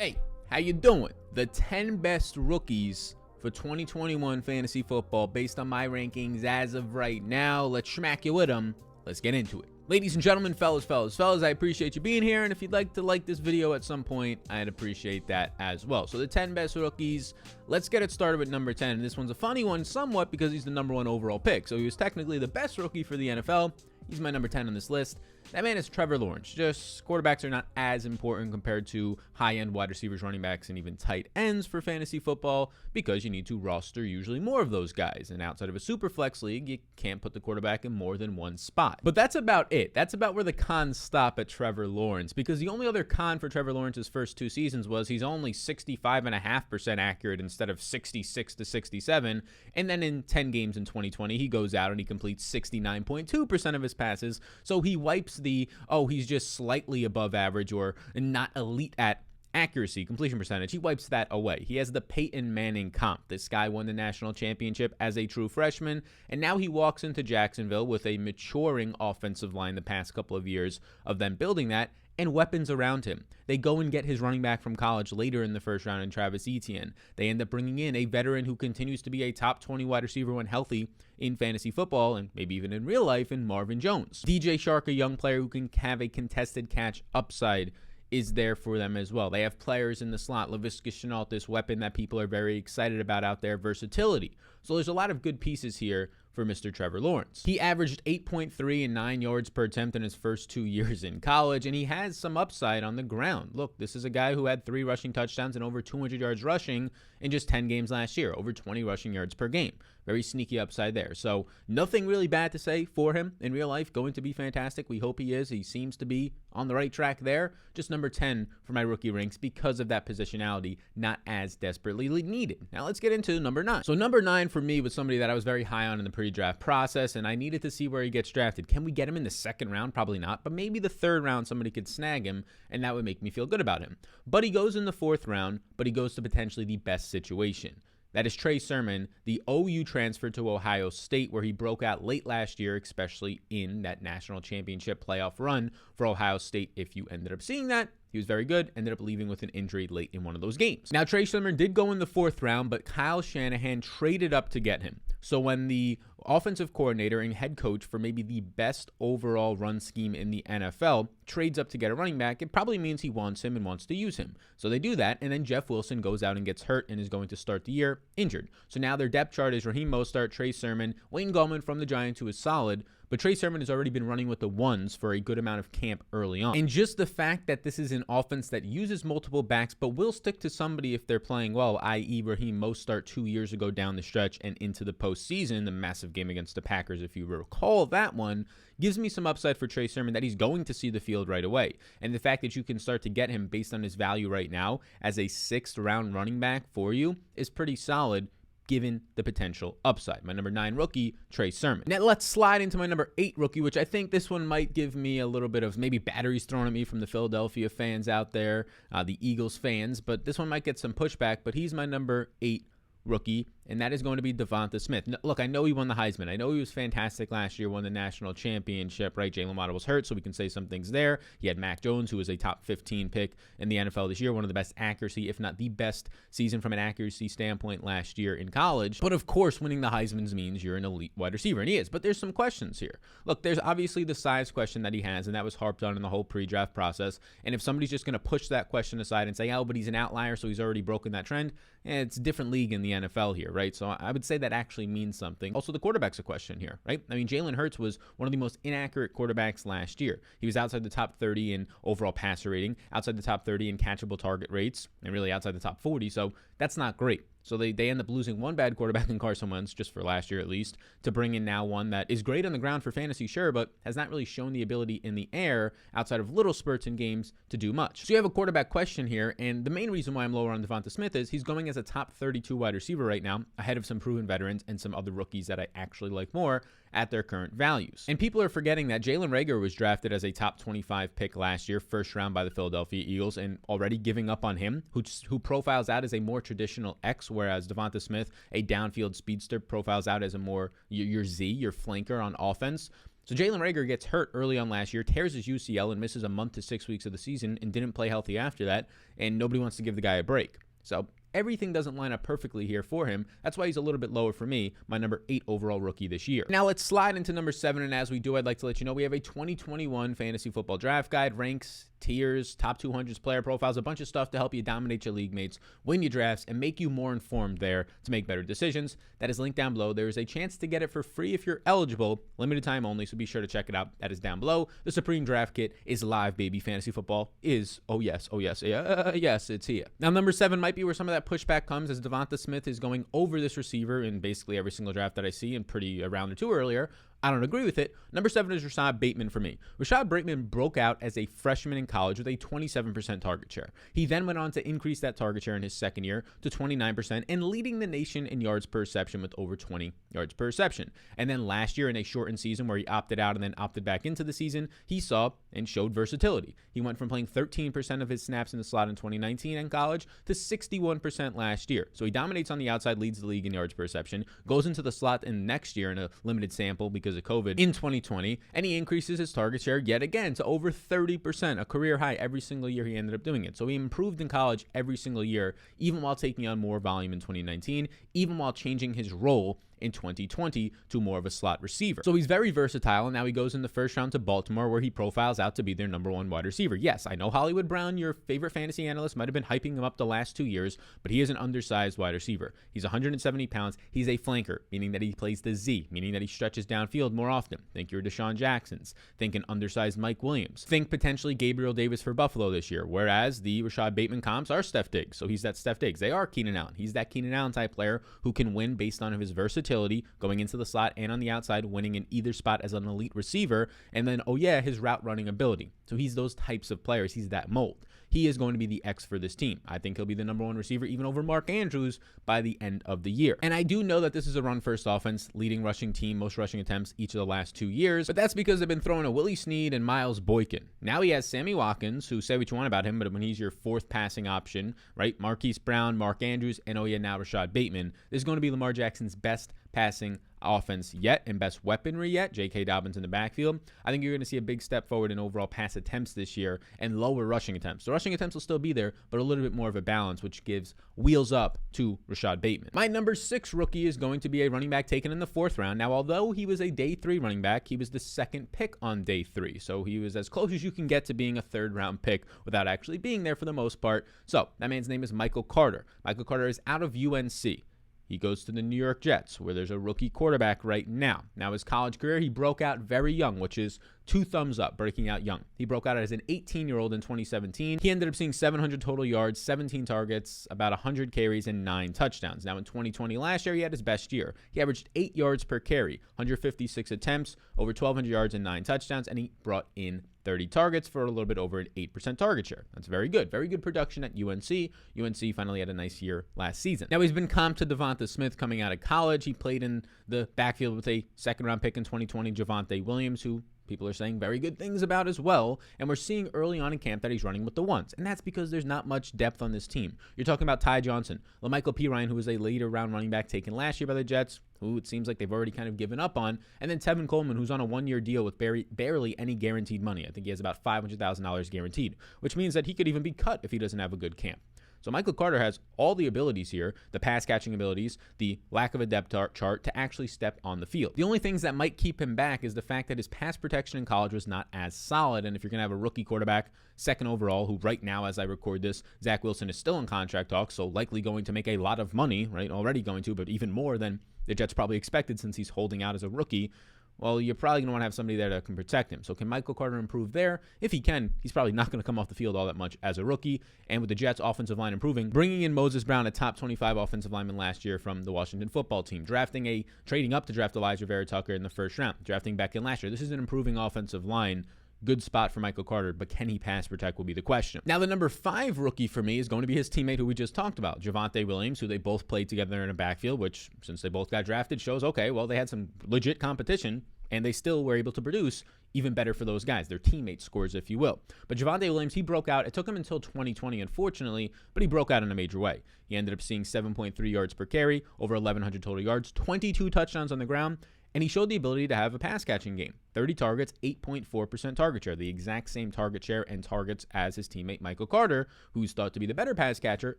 Hey, how you doing? The 10 best rookies for 2021 fantasy football based on my rankings as of right now. Let's smack you with them. Let's get into it. Ladies and gentlemen, fellas, I appreciate you being here. And if you'd like to like this video at some point, I'd appreciate that as well. So the 10 best rookies, let's get it started with number 10. And this one's a funny one somewhat because he's the #1 overall pick. So he was technically the best rookie for the NFL. He's my number 10 on this list. That man is Trevor Lawrence. Just quarterbacks are not as important compared to high-end wide receivers, running backs, and even tight ends for fantasy football because you need to roster usually more of those guys. And outside of a super flex league, you can't put the quarterback in more than one spot. But that's about it. That's about where the cons stop at Trevor Lawrence, because the only other con for Trevor Lawrence's first 2 seasons was he's only 65.5% accurate instead of 66 to 67. And then in 10 games in 2020, he goes out and he completes 69.2% of his passes. So he wipes he's just slightly above average or not elite at accuracy, completion percentage. He wipes that away. He has the Peyton Manning comp. This guy won the national championship as a true freshman, and now he walks into Jacksonville with a maturing offensive line the past couple of years of them building that, and weapons around him. They go and get his running back from college later in the first round in Travis Etienne. They end up bringing in a veteran who continues to be a top 20 wide receiver when healthy in fantasy football and maybe even in real life in Marvin Jones. DJ Shark, a young player who can have a contested catch upside, is there for them as well. They have players in the slot. Laviska Shenault, this weapon that people are very excited about out there, versatility. So there's a lot of good pieces here for Mr. Trevor Lawrence. He averaged 8.3 and 9 yards per attempt in his first 2 years in college, and he has some upside on the ground. Look, this is a guy who had 3 rushing touchdowns and over 200 yards rushing in just 10 games last year, over 20 rushing yards per game. Very sneaky upside there. So nothing really bad to say for him in real life. Going to be fantastic. We hope he is. He seems to be on the right track there. Just number 10 for my rookie ranks because of that positionality, not as desperately needed. Now let's get into number 9. So number 9 for me was somebody that I was very high on in the pre-draft process, and I needed to see where he gets drafted. Can we get him in the 2nd round? Probably not, but maybe the 3rd round somebody could snag him, and that would make me feel good about him. But he goes in the 4th round, but he goes to potentially the best situation. That is Trey Sermon, the OU transfer to Ohio State, where he broke out late last year, especially in that national championship playoff run for Ohio State. If you ended up seeing that, he was very good, ended up leaving with an injury late in one of those games. Now, Trey Sermon did go in the 4th round, but Kyle Shanahan traded up to get him. So when the offensive coordinator and head coach for maybe the best overall run scheme in the NFL trades up to get a running back, it probably means he wants him and wants to use him. So they do that, and then Jeff Wilson goes out and gets hurt and is going to start the year injured. So now their depth chart is Raheem Mostert, Trey Sermon, Wayne Gallman from the Giants, who is solid, but Trey Sermon has already been running with the ones for a good amount of camp early on. And just the fact that this is an offense that uses multiple backs but will stick to somebody if they're playing well, i.e. Raheem Mostert 2 years ago down the stretch and into the postseason, the massive game against the Packers, if you recall that one, gives me some upside for Trey Sermon that he's going to see the field right away. And the fact that you can start to get him based on his value right now as a 6th round running back for you is pretty solid, given the potential upside. My number 9 rookie, Trey Sermon. Now let's slide into my number 8 rookie, which I think this one might give me a little bit of maybe batteries thrown at me from the Philadelphia fans out there, the Eagles fans, but this one might get some pushback, but he's my number 8 rookie, and that is going to be Devonta Smith. Look, I know he won the Heisman. I know he was fantastic last year, won the national championship, right? Jalen Waddle was hurt, so we can say some things there. He had Mac Jones, who was a top 15 pick in the NFL this year, one of the best accuracy, if not the best season from an accuracy standpoint last year in college. But of course, winning the Heisman means you're an elite wide receiver, and he is. But there's some questions here. Look, there's obviously the size question that he has, and that was harped on in the whole pre-draft process. And if somebody's just going to push that question aside and say, oh, but he's an outlier, so he's already broken that trend, it's a different league in the NFL here, right? So I would say that actually means something. Also, the quarterback's a question here, right? I mean, Jalen Hurts was one of the most inaccurate quarterbacks last year. He was outside the top 30 in overall passer rating, outside the top 30 in catchable target rates, and really outside the top 40. So that's not great. So they end up losing one bad quarterback in Carson Wentz, just for last year at least, to bring in now one that is great on the ground for fantasy, sure, but has not really shown the ability in the air outside of little spurts in games to do much. So you have a quarterback question here, and the main reason why I'm lower on Devonta Smith is he's going as a top 32 wide receiver right now, ahead of some proven veterans and some other rookies that I actually like more at their current values. And people are forgetting that Jalen Reagor was drafted as a top 25 pick last year, 1st round by the Philadelphia Eagles, and already giving up on him, who profiles out as a more traditional X, whereas Devonta Smith, a downfield speedster, profiles out as a more your Z, your flanker on offense. So Jalen Reagor gets hurt early on last year, tears his UCL, and misses a month to 6 weeks of the season and didn't play healthy after that, and nobody wants to give the guy a break. So everything doesn't line up perfectly here for him. That's why he's a little bit lower for me, my number 8 overall rookie this year. Now let's slide into number 7, and as we do, I'd like to let you know we have a 2021 fantasy football draft guide, ranks, tiers, top 200s, player profiles, a bunch of stuff to help you dominate your league mates, win your drafts, and make you more informed there to make better decisions. That is linked down below. There is a chance to get it for free if you're eligible, limited time only, so be sure to check it out. That is down below. The Supreme Draft Kit is live, baby. Fantasy football is, yes, it's here. Now, number 7 might be where some of that pushback comes, as Devonta Smith is going over this receiver in basically every single draft that I see, and pretty a round or two earlier. I don't agree with it. Number 7 is Rashod Bateman for me. Rashod Bateman broke out as a freshman in college with a 27% target share. He then went on to increase that target share in his second year to 29% and leading the nation in yards per reception with over 20 yards per reception. And then last year in a shortened season where he opted out and then opted back into the season, he saw and showed versatility. He went from playing 13% of his snaps in the slot in 2019 in college to 61% last year. So he dominates on the outside, leads the league in yards per reception, goes into the slot in next year in a limited sample because of COVID in 2020, and he increases his target share yet again to over 30%, a career high every single year he ended up doing it. So he improved in college every single year, even while taking on more volume in 2019, even while changing his role in 2020 to more of a slot receiver. So he's very versatile, and now he goes in the first round to Baltimore, where he profiles out to be their number 1 wide receiver. Yes, I know Hollywood Brown, your favorite fantasy analyst, might have been hyping him up the last 2 years, but he is an undersized wide receiver. He's 170 pounds. He's a flanker, meaning that he plays the Z, meaning that he stretches downfield more often. Think your Deshaun Jacksons. Think an undersized Mike Williams. Think potentially Gabriel Davis for Buffalo this year, whereas the Rashod Bateman comps are Steph Diggs. So he's that Steph Diggs. They are Keenan Allen. He's that Keenan Allen type player who can win based on his versatility, going into the slot and on the outside, winning in either spot as an elite receiver, and then, his route running ability. So he's those types of players. He's that mold. He is going to be the X for this team. I think he'll be the number 1 receiver, even over Mark Andrews, by the end of the year. And I do know that this is a run-first offense, leading rushing team, most rushing attempts each of the last 2 years, but that's because they've been throwing to Willie Snead and Miles Boykin. Now he has Sammy Watkins, who, say what you want about him, but when he's your 4th passing option, right? Marquise Brown, Mark Andrews, and now Rashod Bateman. This is going to be Lamar Jackson's best passing offense yet and best weaponry yet. J.K. Dobbins in the backfield. I think you're going to see a big step forward in overall pass attempts this year and lower rushing attempts. The rushing attempts will still be there, but a little bit more of a balance, which gives wheels up to Rashod Bateman. My number 6 rookie is going to be a running back taken in the 4th round. Now, although he was a day 3 running back, he was the 2nd pick on day 3. So he was as close as you can get to being a 3rd round pick without actually being there for the most part. So that man's name is Michael Carter. Michael Carter is out of UNC. He goes to the New York Jets, where there's a rookie quarterback right now. Now, his college career, he broke out very young, which is 2 thumbs up, breaking out young. He broke out as an 18-year-old in 2017. He ended up seeing 700 total yards, 17 targets, about 100 carries, and 9 touchdowns. Now, in 2020, last year, he had his best year. He averaged 8 yards per carry, 156 attempts, over 1,200 yards, and 9 touchdowns, and he brought in 30 targets for a little bit over an 8% target share. That's very good. Very good production at UNC. UNC finally had a nice year last season. Now, he's been comped to Devonta Smith coming out of college. He played in the backfield with a 2nd-round pick in 2020, Javonte Williams, who people are saying very good things about as well. And we're seeing early on in camp that he's running with the ones. And that's because there's not much depth on this team. You're talking about Ty Johnson, LaMichael Pirine, who was a later round running back taken last year by the Jets, who it seems like they've already kind of given up on. And then Tevin Coleman, who's on a 1-year deal with barely any guaranteed money. I think he has about $500,000 guaranteed, which means that he could even be cut if he doesn't have a good camp. So Michael Carter has all the abilities here, the pass catching abilities, the lack of a depth chart to actually step on the field. The only things that might keep him back is the fact that his pass protection in college was not as solid. And if you're going to have a rookie quarterback, 2nd overall, who right now, as I record this, Zach Wilson is still in contract talk, so likely going to make a lot of money, right? Already going to, but even more than the Jets probably expected since he's holding out as a rookie. Well, you're probably going to want to have somebody there that can protect him. So can Michael Carter improve there? If he can, he's probably not going to come off the field all that much as a rookie. And with the Jets' offensive line improving, bringing in Moses Brown, a top 25 offensive lineman last year from the Washington football team, trading up to draft Elijah Vera Tucker in the 1st round, drafting back in last year. This is an improving offensive line. Good spot for Michael Carter, but can he pass protect will be the question. Now, the number 5 rookie for me is going to be his teammate who we just talked about, Javonte Williams, who they both played together in a backfield, which, since they both got drafted, shows, okay, well, they had some legit competition, and they still were able to produce even better for those guys, their teammate scores, if you will. But Javonte Williams, he broke out. It took him until 2020, unfortunately, but he broke out in a major way. He ended up seeing 7.3 yards per carry, over 1,100 total yards, 22 touchdowns on the ground, And he showed the ability to have a pass catching game. 30 targets, 8.4% target share, the exact same target share and targets as his teammate Michael Carter, who's thought to be the better pass catcher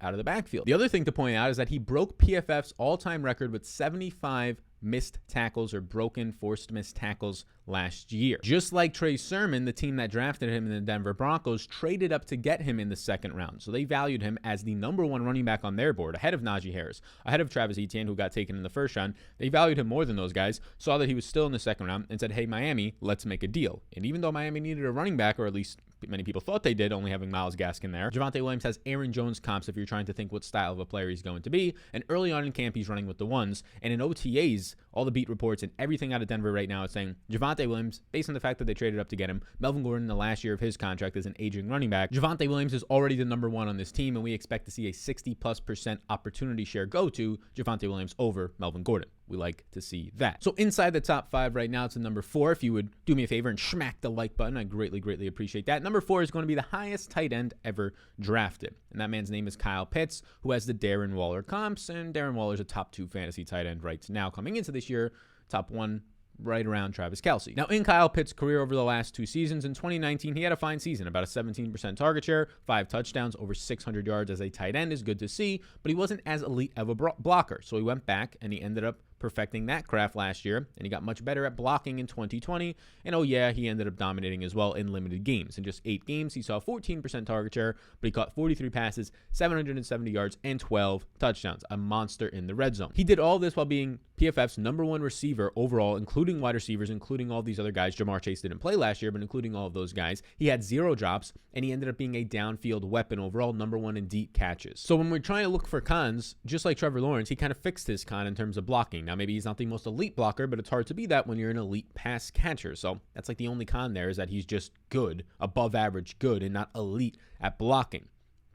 out of the backfield. The other thing to point out is that he broke PFF's all-time record with 75 missed tackles or broken forced missed tackles last year. Just like Trey Sermon, the team that drafted him in the Denver Broncos traded up to get him in the second round. So they valued him as the #1 running back on their board, ahead of Najee Harris, ahead of Travis Etienne, who got taken in the first round. They valued him more than those guys, saw that he was still in the second round, and said, hey, Miami, let's make a deal. And even though Miami needed a running back, or at least many people thought they did, only having Myles Gaskin there, Javonte Williams has Aaron Jones comps if you're trying to think what style of a player he's going to be. And early on in camp, he's running with the ones. And in OTAs, all the beat reports and everything out of Denver right now is saying Javonte Williams, based on the fact that they traded up to get him, Melvin Gordon in the last year of his contract is an aging running back. Javonte Williams is already the #1 on this team, and we expect to see a 60+% opportunity share go to Javonte Williams over Melvin Gordon. We like to see that. So inside the top 5 right now, it's a #4. If you would do me a favor and smack the like button, I greatly appreciate that. #4 is going to be the highest tight end ever drafted. And that man's name is Kyle Pitts, who has the Darren Waller comps. And Darren Waller's a top 2 fantasy tight end right now coming into this year. Top 1 right around Travis Kelce. Now, in Kyle Pitts' career over the last 2 seasons, in 2019, he had a fine season, about a 17% target share, 5 touchdowns, over 600 yards as a tight end is good to see, but he wasn't as elite of a blocker. So he went back and he ended up perfecting that craft last year, and he got much better at blocking in 2020. And oh yeah, he ended up dominating as well in limited games. In just 8 games, he saw 14% target share, but he caught 43 passes, 770 yards, and 12 touchdowns. A monster in the red zone. He did all this while being PFF's #1 receiver overall, including wide receivers, including all these other guys. JaMarr Chase didn't play last year, but including all of those guys. He had 0 drops, and he ended up being a downfield weapon overall, #1 in deep catches. So when we're trying to look for cons, just like Trevor Lawrence, he kind of fixed his con in terms of blocking. Now, maybe he's not the most elite blocker, but it's hard to be that when you're an elite pass catcher. So that's like the only con there, is that he's just good, above average good, and not elite at blocking.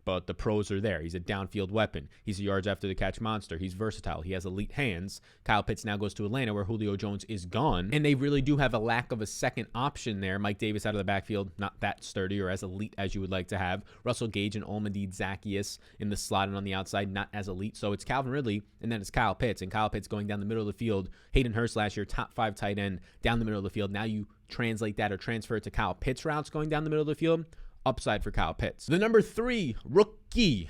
But the pros are there. He's a downfield weapon. He's a yards after the catch monster. He's versatile. He has elite hands. Kyle Pitts now goes to Atlanta, where Julio Jones is gone. And they really do have a lack of a second option there. Mike Davis out of the backfield, not that sturdy or as elite as you would like to have. Russell Gage and Olmedid Zaccheaus in the slot and on the outside, not as elite. So it's Calvin Ridley, and then it's Kyle Pitts. And Kyle Pitts going down the middle of the field. Hayden Hurst last year, top 5 tight end down the middle of the field. Now you translate that or transfer it to Kyle Pitts routes going down the middle of the field. Upside for Kyle Pitts. The #3 rookie,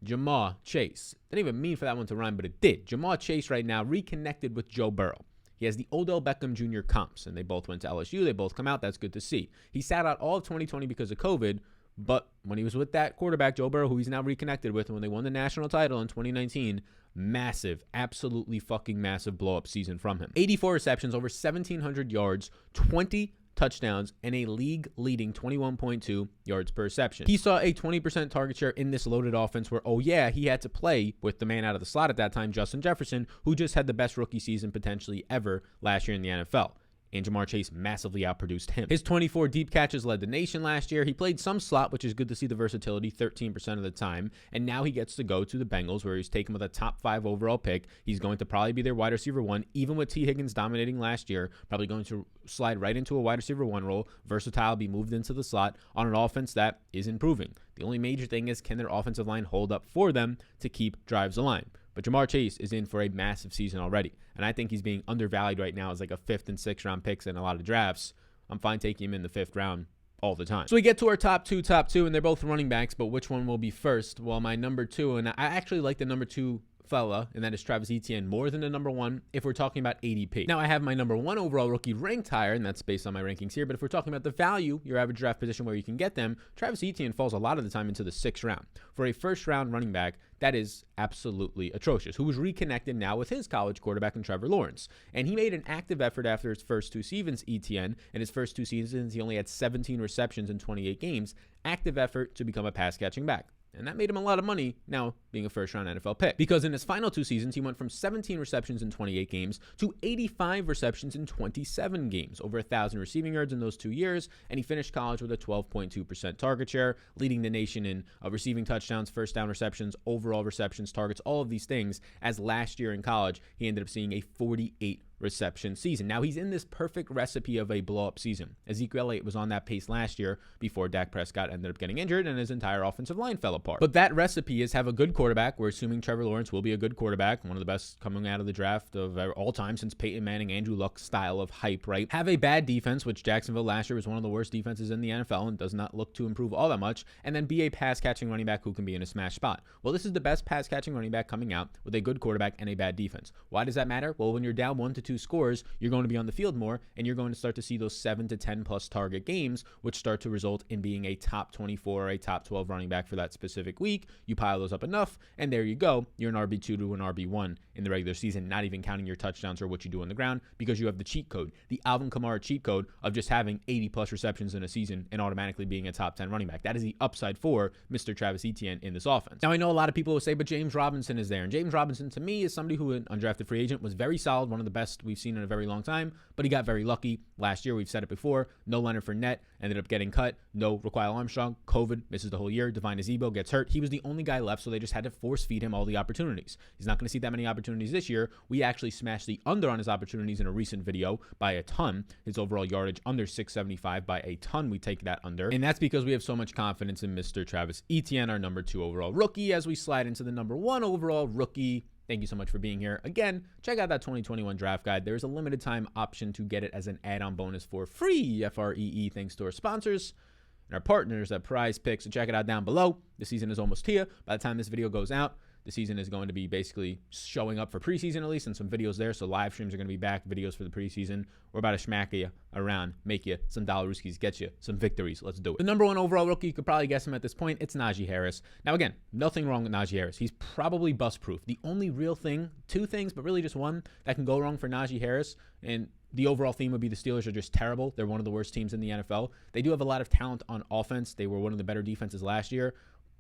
JaMarr Chase. Didn't even mean for that one to rhyme, but it did. JaMarr Chase right now reconnected with Joe Burrow. He has the Odell Beckham Jr. comps, and they both went to LSU. They both come out. That's good to see. He sat out all of 2020 because of COVID, but when he was with that quarterback, Joe Burrow, who he's now reconnected with, and when they won the national title in 2019, massive, absolutely fucking massive blow-up season from him. 84 receptions, over 1,700 yards, 20 touchdowns, and a league-leading 21.2 yards per reception. He saw a 20% target share in this loaded offense where, oh yeah, he had to play with the man out of the slot at that time, Justin Jefferson, who just had the best rookie season potentially ever last year in the NFL. And JaMarr Chase massively outproduced him. His 24 deep catches led the nation last year. He played some slot, which is good to see the versatility, 13% of the time. And now he gets to go to the Bengals, where he's taken with a top 5 overall pick. He's going to probably be their wide receiver 1, even with T. Higgins dominating last year. Probably going to slide right into a wide receiver 1 role. Versatile, be moved into the slot on an offense that is improving. The only major thing is, can their offensive line hold up for them to keep drives alive? But JaMarr Chase is in for a massive season already. And I think he's being undervalued right now as like a 5th and 6th round picks in a lot of drafts. I'm fine taking him in the 5th round all the time. So we get to our top two, and they're both running backs, but which one will be first? Well, my #2, and I actually like the #2 fella, and that is Travis Etienne, more than the #1 if we're talking about ADP. Now, I have my #1 overall rookie ranked higher, and that's based on my rankings here, but if we're talking about the value, your average draft position where you can get them, Travis Etienne falls a lot of the time into the 6th round. For a first-round running back, that is absolutely atrocious, who was reconnected now with his college quarterback in Trevor Lawrence. And he made an active effort after his first 2 seasons, Etienne. In his first 2 seasons, he only had 17 receptions in 28 games. Active effort to become a pass-catching back. And that made him a lot of money now being a first-round NFL pick. Because in his final 2 seasons, he went from 17 receptions in 28 games to 85 receptions in 27 games, over 1,000 receiving yards in those 2 years, and he finished college with a 12.2% target share, leading the nation in receiving touchdowns, first down receptions, overall receptions, targets, all of these things, as last year in college, he ended up seeing a 48 reception season. Now, he's in this perfect recipe of a blow-up season. Ezekiel Elliott was on that pace last year before Dak Prescott ended up getting injured and his entire offensive line fell apart. But that recipe is have a good quarterback. We're assuming Trevor Lawrence will be a good quarterback, one of the best coming out of the draft of all time since Peyton Manning, Andrew Luck style of hype, right? Have a bad defense, which Jacksonville last year was one of the worst defenses in the NFL and does not look to improve all that much, and then be a pass-catching running back who can be in a smash spot. Well, this is the best pass-catching running back coming out with a good quarterback and a bad defense. Why does that matter? Well, when you're down 1 to 2 scores, you're going to be on the field more, and you're going to start to see those 7 to 10 plus target games, which start to result in being a top 24 or a top 12 running back for that specific week. You pile those up enough, and there you go. You're an RB2 to an RB1 in the regular season, not even counting your touchdowns or what you do on the ground, because you have the cheat code, the Alvin Kamara cheat code of just having 80 plus receptions in a season and automatically being a top 10 running back. That is the upside for Mr. Travis Etienne in this offense. Now, I know a lot of people will say, but James Robinson is there. And James Robinson, to me, is somebody who, an undrafted free agent, was very solid, one of the best we've seen in a very long time, but he got very lucky last year. We've said it before. No Leonard Fournette ended up getting cut. No Raquel Armstrong. COVID misses the whole year. Devine Azebo gets hurt. He was the only guy left, so they just had to force feed him all the opportunities. He's not going to see that many opportunities this year. We actually smashed the under on his opportunities in a recent video by a ton. His overall yardage under 675 by a ton. We take that under. And that's because we have so much confidence in Mr. Travis Etienne, our number 2 overall rookie, as we slide into the number 1 overall rookie. Thank you so much for being here. Again, check out that 2021 draft guide. There's a limited time option to get it as an add-on bonus for free, FREE, thanks to our sponsors and our partners at Prize Picks. So check it out down below. The season is almost here. By the time this video goes out, the season is going to be basically showing up for preseason at least, and some videos there. So live streams are going to be back, videos for the preseason. We're about to smack you around, make you some dollar-rooskies, get you some victories. Let's do it. The number 1 overall rookie, you could probably guess him at this point. It's Najee Harris. Now, again, nothing wrong with Najee Harris. He's probably bust-proof. The only real thing, 2 things, but really just one, that can go wrong for Najee Harris, and the overall theme would be the Steelers are just terrible. They're one of the worst teams in the NFL. They do have a lot of talent on offense. They were one of the better defenses last year.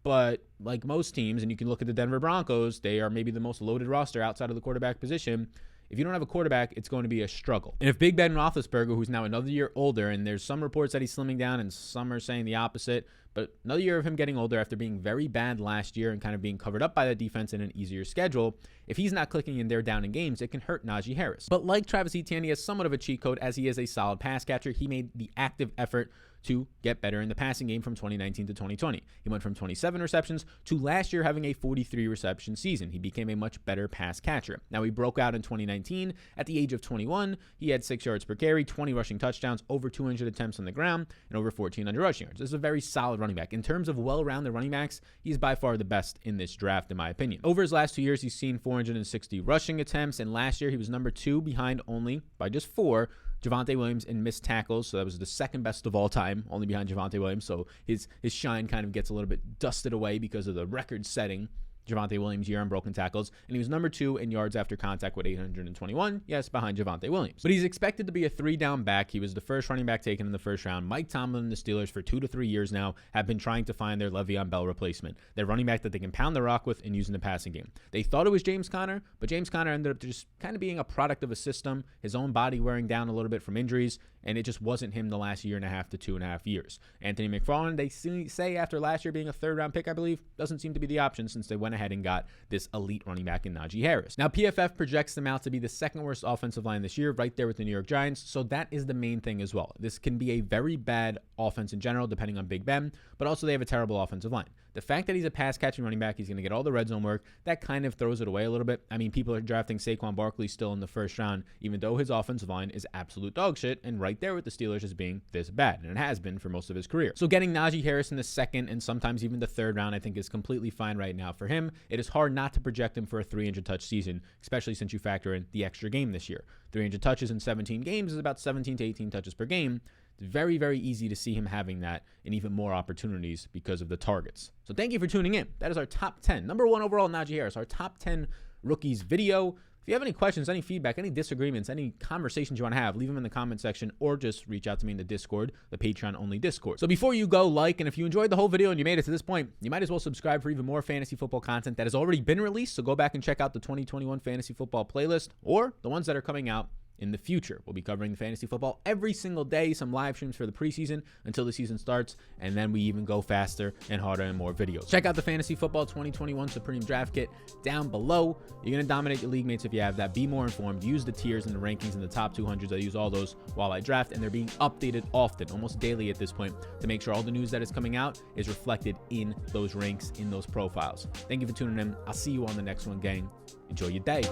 But like most teams, and you can look at the Denver Broncos, they are maybe the most loaded roster outside of the quarterback position. If you don't have a quarterback, it's going to be a struggle. And if Big Ben Roethlisberger, who's now another year older, and there's some reports that he's slimming down and some are saying the opposite, but another year of him getting older after being very bad last year and kind of being covered up by the defense in an easier schedule, if he's not clicking and they're down in games, it can hurt Najee Harris. But like Travis Etienne, he has somewhat of a cheat code as he is a solid pass catcher. He made the active effort to get better in the passing game from 2019 to 2020. He went from 27 receptions to last year having a 43 reception season. He became a much better pass catcher. Now, he broke out in 2019 at the age of 21. He had 6 yards per carry, 20 rushing touchdowns, over 200 attempts on the ground, and over 1,400 rushing yards. This is a very solid running back. In terms of well-rounded running backs, he's by far the best in this draft, in my opinion. Over his last 2 years, he's seen 460 rushing attempts, and last year he was number 2 behind only by just 4 Javonte Williams in missed tackles, so that was the second best of all time, only behind Javonte Williams. So his shine kind of gets a little bit dusted away because of the record-setting Javonte Williams year on broken tackles, and he was number 2 in yards after contact with 821, yes, behind Javonte Williams. But he's expected to be a 3-down back. He was the first running back taken in the first round. Mike Tomlin and the Steelers for 2 to 3 years now have been trying to find their Le'Veon Bell replacement, their running back that they can pound the rock with and use in the passing game. They thought it was James Conner, but James Conner ended up just kind of being a product of a system, his own body wearing down a little bit from injuries, and it just wasn't him the last 1.5 to 2.5 years. Anthony McFarland, they say after last year being a 3rd-round pick, I believe, doesn't seem to be the option since they went ahead and got this elite running back in Najee Harris. Now, PFF projects them out to be the 2nd worst offensive line this year, right there with the New York Giants, so that is the main thing as well. This can be a very bad offense in general, depending on Big Ben, but also they have a terrible offensive line. The fact that he's a pass-catching running back, he's going to get all the red zone work, that kind of throws it away a little bit. I mean, people are drafting Saquon Barkley still in the 1st round, even though his offensive line is absolute dog shit, and right there with the Steelers as being this bad, and it has been for most of his career. So getting Najee Harris in the 2nd and sometimes even the 3rd round, I think is completely fine right now for him. It is hard not to project him for a 300-touch season, especially since you factor in the extra game this year. 300 touches in 17 games is about 17 to 18 touches per game. It's very, very easy to see him having that and even more opportunities because of the targets. So thank you for tuning in. That is our top 10. Number 1 overall, Najee Harris, our top 10 rookies video. If you have any questions, any feedback, any disagreements, any conversations you want to have, leave them in the comment section or just reach out to me in the Discord, the Patreon-only Discord. So before you go, like, and if you enjoyed the whole video and you made it to this point, you might as well subscribe for even more fantasy football content that has already been released. So go back and check out the 2021 fantasy football playlist or the ones that are coming out in the future. We'll be covering the fantasy football every single day, some live streams for the preseason until the season starts, and then we even go faster and harder and more videos. Check out the Fantasy Football 2021 Supreme Draft Kit down below. You're going to dominate your league mates if you have that. Be more informed. Use the tiers and the rankings in the top 200s. I use all those while I draft, and they're being updated often, almost daily at this point, to make sure all the news that is coming out is reflected in those ranks, in those profiles. Thank you for tuning in. I'll see you on the next one, gang. Enjoy your day.